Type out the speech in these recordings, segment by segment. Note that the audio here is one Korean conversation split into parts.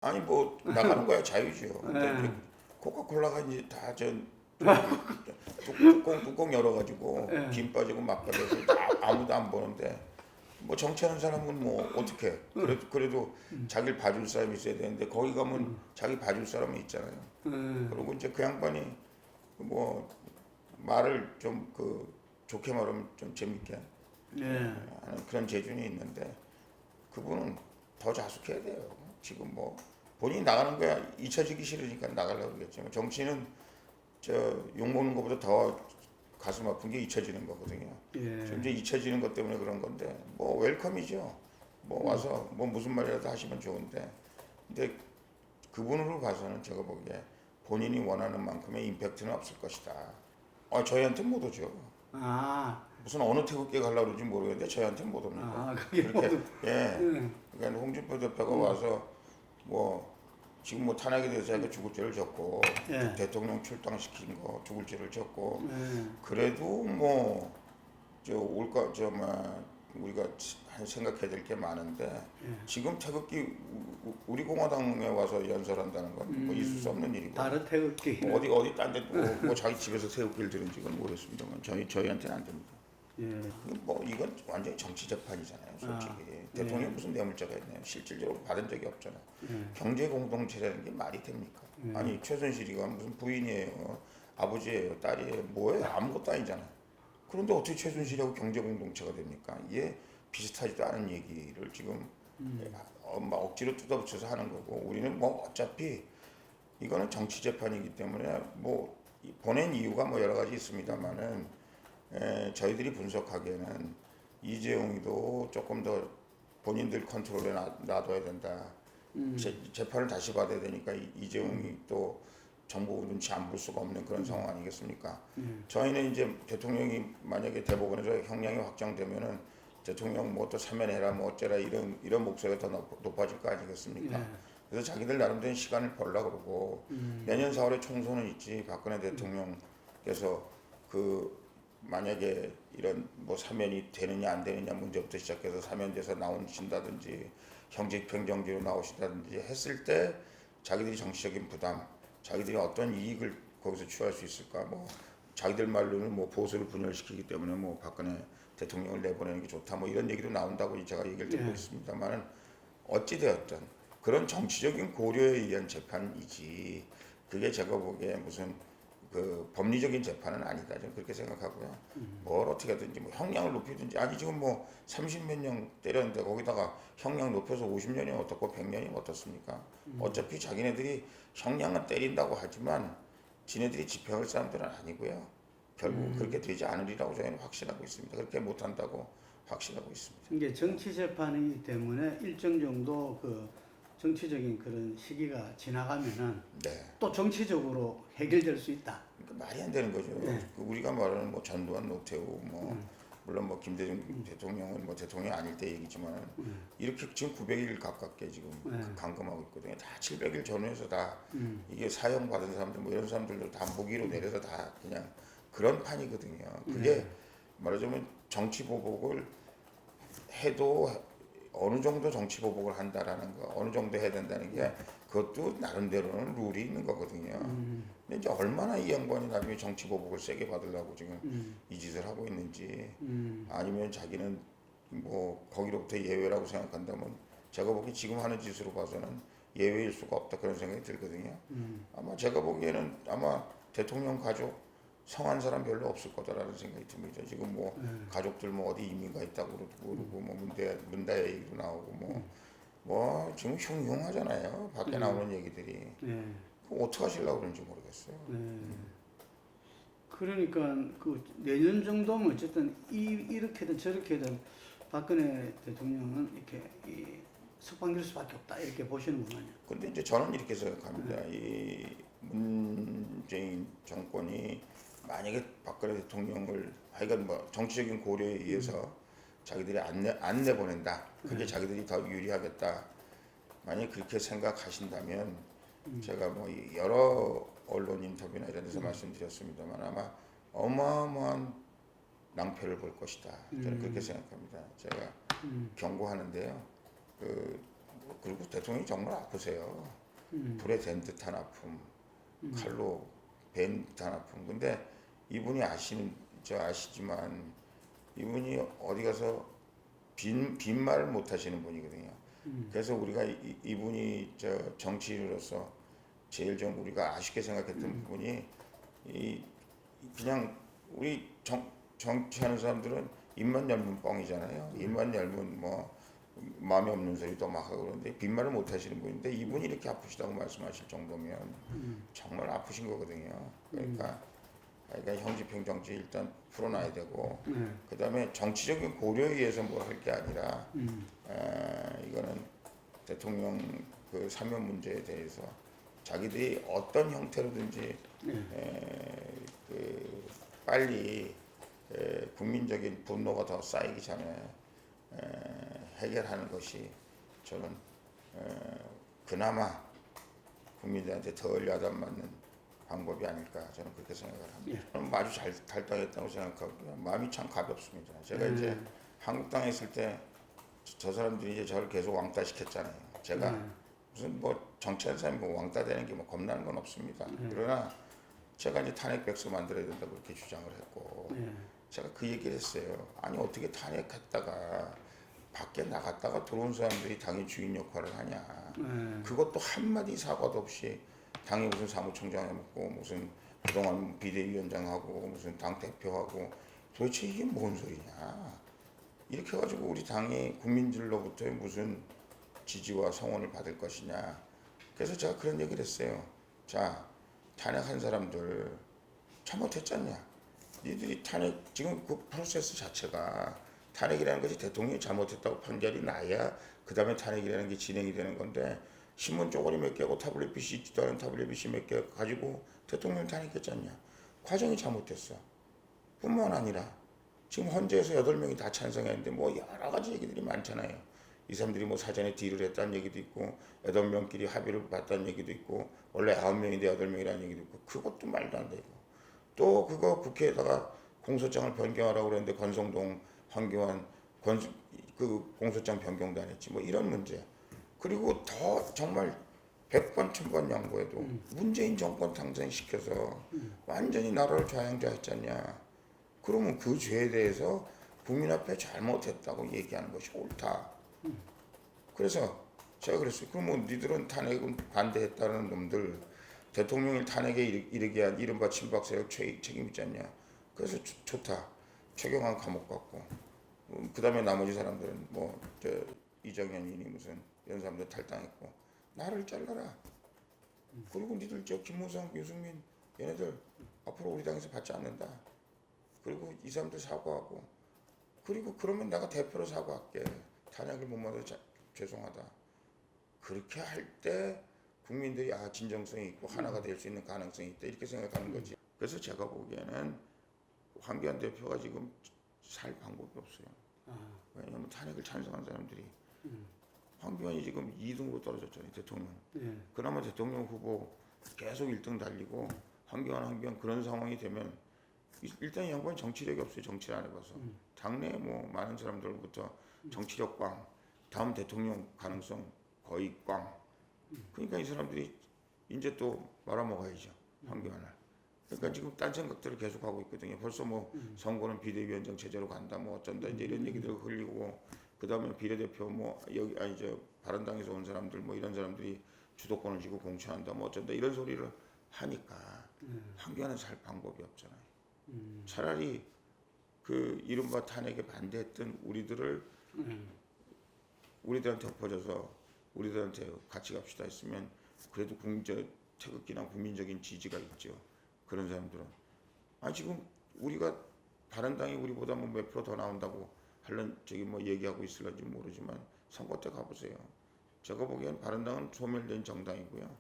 아니 뭐 나가는 거야 자유죠. 근데 예. 코카콜라가 이제 다전 뚜껑 열어가지고 예. 김 빠지고 막 빠져서 다 아무도 안 보는데 뭐 정치하는 사람은 뭐 어떻게 그래도 자기를 봐줄 사람이 있어야 되는데 거기 가면 자기 봐줄 사람이 있잖아요. 예. 그리고 이제 그 양반이 뭐 말을 좀 좋게 말하면 좀 재밌게 예. 하는 그런 재준이 있는데 그분은 더 자숙해야 돼요. 지금 뭐 본인이 나가는 거야 잊혀지기 싫으니까 나가려고 그러겠지만 정치는 저 욕먹는 것보다 더 가슴 아픈 게 잊혀지는 거거든요. 예. 지금 이제 잊혀지는 것 때문에 그런 건데 뭐 웰컴이죠. 뭐 와서 뭐 무슨 말이라도 하시면 좋은데 근데 그분으로 봐서는 제가 보기에 본인이 원하는 만큼의 임팩트는 없을 것이다. 저희한테 못 오죠. 아, 무슨 어느 태극기에 가려고 그러는지 모르겠는데 저희한테 못 옵니다. 그게 그렇게 모두. 예. 예. 그러니까 홍준표 대표가 와서 뭐 지금 뭐 탄핵에 대해서 자기가 죽을 죄를 졌고 예. 대통령 출당시킨 거 죽을 죄를 졌고 예. 그래도 뭐 저 올까 우리가 생각해야 될 게 많은데 예. 지금 태극기 우리 공화당에 와서 연설한다는 건 뭐 있을 수 없는 일이고 다른 태극기. 뭐 어디 딴 데 뭐 자기 집에서 태극기를 들은지 건 모르겠습니다만 저희한테는 안 됩니다. 예. 뭐 이건 완전히 정치 재판이잖아요, 솔직히. 대통령이 무슨 뇌물죄가 있나요? 실질적으로 받은 적이 없잖아요. 경제 공동체라는 게 말이 됩니까? 아니 최순실이가 무슨 부인이에요, 아버지예요, 딸이에요, 뭐예요? 아무것도 아니잖아요. 그런데 어떻게 최순실하고 경제 공동체가 됩니까? 이게 비슷하지도 않은 얘기를 지금 막 억지로 뜯어붙여서 하는 거고 우리는 뭐 어차피 이거는 정치 재판이기 때문에 뭐 보낸 이유가 뭐 여러 가지 있습니다만은 저희들이 분석하기에는 이재용이도 조금 더 본인들 컨트롤에 놔둬야 된다. 재판을 다시 받아야 되니까 이재용이 또 정부 눈치 안 볼 수가 없는 그런 상황 아니겠습니까? 저희는 이제 대통령이 만약에 대법원에서 형량이 확정되면은 대통령 뭐 또 사면해라 뭐 어쩌라 이런 목소리가 더 높아질 거 아니겠습니까? 예. 그래서 자기들 나름대로 시간을 벌라 그러고 내년 4월에 총선은 있지. 박근혜 대통령께서 만약에 이런 뭐 사면이 되느냐 안 되느냐 문제부터 시작해서 사면돼서 나오신다든지 형집행정지로 나오신다든지 했을 때 자기들이 정치적인 부담, 자기들이 어떤 이익을 거기서 취할 수 있을까? 뭐 자기들 말로는 뭐 보수를 분열시키기 때문에 뭐 박근혜 대통령을 내보내는 게 좋다. 뭐 이런 얘기도 나온다고 제가 얘기를 듣고 예. 있습니다만은 어찌 되었든 그런 정치적인 고려에 의한 재판이지 그게 제가 보기에 무슨 법리적인 재판은 아니다. 저는 그렇게 생각하고요. 뭘 어떻게 하든지 뭐 형량을 높이든지 아니 지금 뭐 30몇 년 때렸는데 거기다가 형량 높여서 50년이 어떻고 100년이 어떻습니까? 어차피 자기네들이 형량은 때린다고 하지만 지네들이 집행할 사람들은 아니고요. 결국 그렇게 되지 않으리라고 저희는 확신하고 있습니다. 그렇게 못한다고 확신하고 있습니다. 이게 정치 재판이기 때문에 일정 정도 그 정치적인 그런 시기가 지나가면은 네. 또 정치적으로 해결될 수 있다. 그러니까 말이 안 되는 거죠. 네. 우리가 말하는 뭐 전두환, 노태우, 뭐 물론 뭐 김대중 대통령은 뭐 대통령 아닐 때 얘기지만 이렇게 지금 900일 가깝게 지금 감금하고 있거든요. 다 700일 전후에서 다 이게 사형 받은 사람들 뭐 이런 사람들도 다 무기로 내려서 다 그냥 그런 판이거든요. 그게 말하자면 정치 보복을 해도 어느 정도 정치 보복을 한다라는 거, 어느 정도 해야 된다는 게 그것도 나름대로는 룰이 있는 거거든요. 근데 이제 얼마나 이 양반이 나중에 정치 보복을 세게 받으려고 지금 이 짓을 하고 있는지 아니면 자기는 뭐 거기로부터 예외라고 생각한다면 제가 보기 지금 하는 짓으로 봐서는 예외일 수가 없다 그런 생각이 들거든요. 아마 제가 보기에는 아마 대통령 가족 성한 사람 별로 없을 거다라는 생각이 듭니다. 지금 뭐 가족들 뭐 어디 이민 가 있다고 그러고 뭐 문다의 얘기도 나오고 뭐 지금 흉흉하잖아요. 밖에 나오는 얘기들이. 예. 그거 어떻게 하시려고 그런지 모르겠어요. 그러니까 그 내년 정도면 어쨌든 이렇게든 저렇게든 박근혜 대통령은 이렇게 석방될 수밖에 없다 이렇게 보시는구만요. 근데 이제 저는 이렇게 생각합니다. 이 문재인 정권이 만약에 박근혜 대통령을 하여간 뭐 정치적인 고려에 의해서 자기들이 안 내보낸다. 그게 자기들이 더 유리하겠다. 만약에 그렇게 생각하신다면 제가 뭐 여러 언론 인터뷰나 이런 데서 말씀드렸습니다만 아마 어마어마한 낭패를 볼 것이다. 저는 그렇게 생각합니다. 제가 경고하는데요. 그리고 대통령이 정말 아프세요. 불에 댄 듯한 아픔, 칼로 벤 듯한 아픔. 근데 이분이 아시지만 이분이 어디 가서 빈말을 못 하시는 분이거든요. 그래서 우리가 이분이 정치인으로서 제일 좀 우리가 아쉽게 생각했던 부분이 그냥 우리 정치하는 사람들은 입만 열면 뻥이잖아요. 입만 열면 뭐 마음에 없는 소리도 막 하고 그러는데 빈말을 못 하시는 분인데 이분이 이렇게 아프시다고 말씀하실 정도면 정말 아프신 거거든요. 그러니까 형집행 정치 일단 풀어놔야 되고 그다음에 정치적인 고려에 의해서 뭘 할 게 아니라 이거는 대통령 그 사면 문제에 대해서 자기들이 어떤 형태로든지 그 빨리 국민적인 분노가 더 쌓이기 전에 해결하는 것이 저는 그나마 국민들한테 덜 야단 맞는 방법이 아닐까 저는 그렇게 생각을 합니다. 저는 아주 잘 탈당했다고 생각하고요. 마음이 참 가볍습니다. 제가 이제 한국당에 있을 때 저 사람들이 이제 저를 계속 왕따 시켰잖아요. 제가 무슨 뭐 정치하는 사람이 뭐 왕따 되는 게 뭐 겁나는 건 없습니다. 그러나 제가 이제 탄핵 백서 만들어야 된다고 그렇게 주장을 했고 제가 그 얘기를 했어요. 아니 어떻게 탄핵했다가 밖에 나갔다가 들어온 사람들이 당의 주인 역할을 하냐. 그것도 한마디 사과도 없이 당이 무슨 사무총장 해먹고 무슨 그동안 비대위원장하고 무슨 당 대표하고 도대체 이게 뭔 소리냐. 이렇게 해가지고 우리 당이 국민들로부터 무슨 지지와 성원을 받을 것이냐. 그래서 제가 그런 얘기를 했어요. 자, 탄핵한 사람들 잘못했잖냐. 니들이 탄핵 지금 그 프로세스 자체가 탄핵이라는 것이 대통령이 잘못했다고 판결이 나야 그 다음에 탄핵이라는 게 진행이 되는 건데 신문 쪼가리 몇 개하고 타블렛 PC 있지도 않은 타블렛 PC 몇 개 가지고 대통령 탄핵했잖냐. 과정이 잘못됐어. 뿐만 아니라 지금 헌재에서 8명이 다 찬성했는데 뭐 여러 가지 얘기들이 많잖아요. 이 사람들이 뭐 사전에 딜을 했다는 얘기도 있고 8명끼리 합의를 봤다는 얘기도 있고 원래 9명인데 8명이라는 얘기도 있고 그것도 말도 안 되고 또 그거 국회에다가 공소장을 변경하라고 그랬는데 권성동, 황교안 그 공소장 변경도 안 했지 뭐 이런 문제. 그리고 더 정말 100번 1000번 양보해도 문재인 정권 당선시켜서 완전히 나라를 좌양좌했잖냐. 그러면 그 죄에 대해서 국민 앞에 잘못했다고 얘기하는 것이 옳다. 그래서 제가 그랬어요. 그러면 니들은 탄핵은 반대했다는 놈들 대통령을 탄핵에 이르게 한 이른바 친박세력 책임 있지 않냐. 그래서 좋다. 최경환 감옥 갔고 그 다음에 나머지 사람들은 뭐 이정현이니 무슨 이런 사람들 탈당했고 나를 잘라라. 그리고 니들 김무성, 유승민 얘네들 앞으로 우리 당에서 받지 않는다. 그리고 이 사람들 사과하고 그리고 그러면 내가 대표로 사과할게. 탄핵을 못 받아 죄송하다. 그렇게 할 때 국민들이 진정성이 있고 하나가 될 수 있는 가능성이 있다 이렇게 생각하는 거지. 그래서 제가 보기에는 황교안 대표가 지금 살 방법이 없어요. 왜냐하면 탄핵을 찬성한 사람들이 황교안이 지금 2등으로 떨어졌잖아요. 대통령. 그나마 대통령 후보 계속 1등 달리고 황교안 그런 상황이 되면 일단 이 양반이 정치력이 없어요. 정치를 안 해봐서. 당내에 뭐 많은 사람들부터 정치력 꽝, 다음 대통령 가능성 거의 꽝. 그러니까 이 사람들이 이제 또 말아먹어야죠. 황교안을. 그러니까 지금 딴 생각들을 계속 하고 있거든요. 벌써 뭐 선거는 비대위원장 체제로 간다, 뭐 어쩐다 이제 이런 얘기들 흘리고 그 다음에 비례대표 뭐 여기 바른당에서 온 사람들 뭐 이런 사람들이 주도권을 쥐고 공천한다, 뭐 어쩐다 이런 소리를 하니까 황교안은 살 방법이 없잖아요. 차라리 그 이른바 탄핵에 반대했던 우리들한테 엎어져서 우리들한테 같이 갑시다 했으면 그래도 태극기나 국민적인 지지가 있죠. 그런 사람들은 지금 우리가 바른당이 우리보다 뭐 몇 프로 더 나온다고 뭐 얘기하고 있을런지 모르지만 선거 때 가보세요. 제가 보기엔 바른당은 소멸된 정당이고요.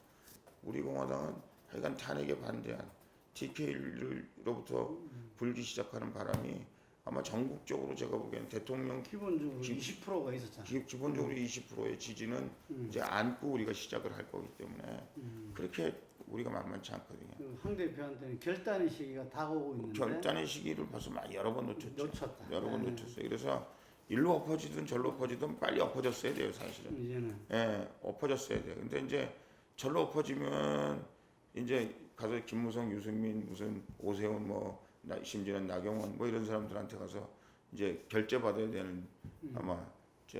우리 공화당은 하여간 탄핵에 반대한 TK로부터 불기 시작하는 바람이 아마 전국적으로 제가 보기에는 대통령 기본적으로 20%가 있었잖아요. 기본적으로 20%의 지지는 이제 안고 우리가 시작을 할 거기 때문에 그렇게 우리가 만만치 않거든요. 황 대표한테는 결단의 시기가 다가오고 있는데 결단의 시기를 벌써 여러 번 놓쳤죠. 놓쳤다. 여러 번 놓쳤어요. 그래서 일로 엎어지든 절로 엎어지든 빨리 엎어졌어야 돼요, 사실은. 이제는 예, 엎어졌어야 돼요. 근데 이제 절로 엎어지면 이제 가서 김무성, 유승민, 무슨 오세훈, 뭐 심지어는 나경원 뭐 이런 사람들한테 가서 이제 결제 받아야 되는 아마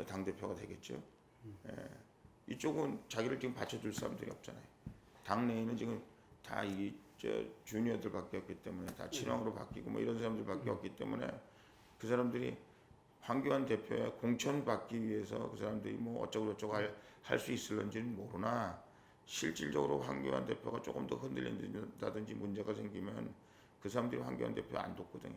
당 대표가 되겠죠. 예, 이쪽은 자기를 지금 받쳐줄 사람들이 없잖아요. 당 내에는 지금 다 이 주니어들밖에 없기 때문에 다 친왕으로 바뀌고 뭐 이런 사람들밖에 없기 때문에 그 사람들이 황교안 대표의 공천 받기 위해서 그 사람들이 뭐 어쩌고 저쩌고 할 수 있을런지는 모르나 실질적으로 황교안 대표가 조금 더 흔들린다든지 문제가 생기면 그 사람들이 황교안 대표 안 돕거든요.